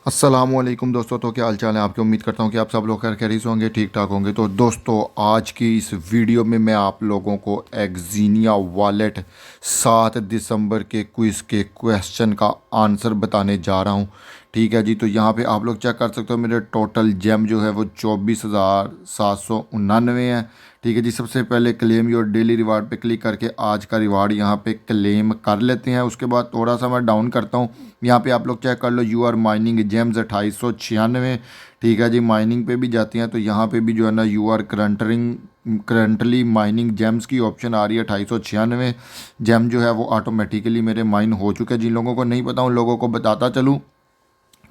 अस्सलामुअलैकुम दोस्तों। तो क्या हाल चाल है आपके। उम्मीद करता हूँ कि आप सब लोग खैर खैरियत से होंगे, ठीक ठाक होंगे। तो दोस्तों आज की इस वीडियो में मैं आप लोगों को एक्जीनिया वॉलेट 7 दिसंबर के क्विज़ के क्वेश्चन का आंसर बताने जा रहा हूँ। ठीक है जी। तो यहाँ पे आप लोग चेक कर सकते हो मेरे टोटल जेम जो है वो 24,799 है। ठीक है जी। सबसे पहले क्लेम योर डेली रिवार्ड पे क्लिक करके आज का रिवार्ड यहाँ पे क्लेम कर लेते हैं। उसके बाद थोड़ा सा मैं डाउन करता हूँ। यहाँ पे आप लोग चेक कर लो, यू आर माइनिंग जेम्स 2896। ठीक है जी। माइनिंग पे भी जाती हैं तो यहाँ पे भी जो है ना you are currently mining gems की ऑप्शन आ रही है। 2896 जेम जो है वो ऑटोमेटिकली मेरे माइन हो चुके हैं। जिन लोगों को नहीं पता उन लोगों को बताता चलूँ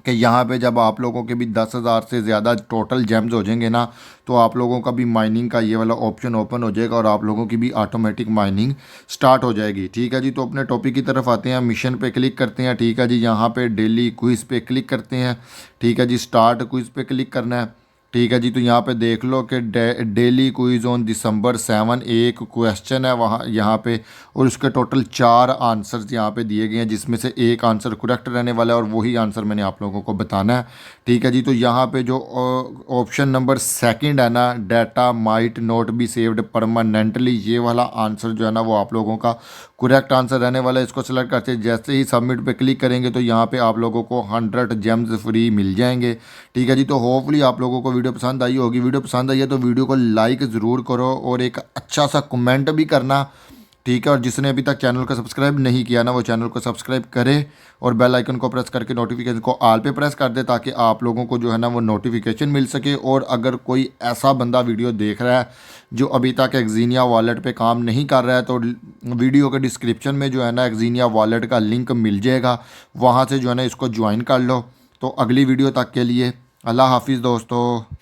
कि यहाँ पे जब आप लोगों के भी 10,000 से ज़्यादा टोटल जेम्स हो जाएंगे ना, तो आप लोगों का भी माइनिंग का ये वाला ऑप्शन ओपन हो जाएगा और आप लोगों की भी ऑटोमेटिक माइनिंग स्टार्ट हो जाएगी। ठीक है जी। तो अपने टॉपिक की तरफ आते हैं, मिशन पे क्लिक करते हैं। ठीक है जी। यहाँ पे डेली क्विज़ पे क्लिक करते हैं। ठीक है जी। स्टार्ट क्विज़ पे क्लिक करना है। ठीक है जी। तो यहाँ पे देख लो कि डेली क्विज ऑन दिसंबर 7 एक क्वेश्चन है वहाँ यहाँ पे, और उसके टोटल 4 आंसर्स यहाँ पे दिए गए हैं, जिसमें से एक आंसर करेक्ट रहने वाला है और वही आंसर मैंने आप लोगों को बताना है। ठीक है जी। तो यहाँ पे जो ऑप्शन नंबर सेकंड है ना, data might not be saved permanently, ये वाला आंसर जो है ना वो आप लोगों का करेक्ट आंसर रहने वाला है। इसको सेलेक्ट करते हैं, जैसे ही सबमिट पे क्लिक करेंगे तो यहाँ पे आप लोगों को 100 जेम्स फ्री मिल जाएंगे। ठीक है जी। तो होपफुली आप लोगों को वीडियो पसंद आई होगी। वीडियो पसंद आई है तो वीडियो को लाइक ज़रूर करो और एक अच्छा सा कमेंट भी करना। ठीक है। और जिसने अभी तक चैनल को सब्सक्राइब नहीं किया ना, वो चैनल को सब्सक्राइब करे और बेल आइकन को प्रेस करके नोटिफिकेशन को ऑल पे प्रेस कर दे, ताकि आप लोगों को जो है ना वो नोटिफिकेशन मिल सके। और अगर कोई ऐसा बंदा वीडियो देख रहा है जो अभी तक एक्जीनिया वॉलेट पे काम नहीं कर रहा है, तो वीडियो के डिस्क्रिप्शन में जो है ना एक्जीनिया वॉलेट का लिंक मिल जाएगा, वहाँ से जो है ना इसको ज्वाइन कर लो। तो अगली वीडियो तक के लिए अल्लाह हाफिज़ दोस्तों।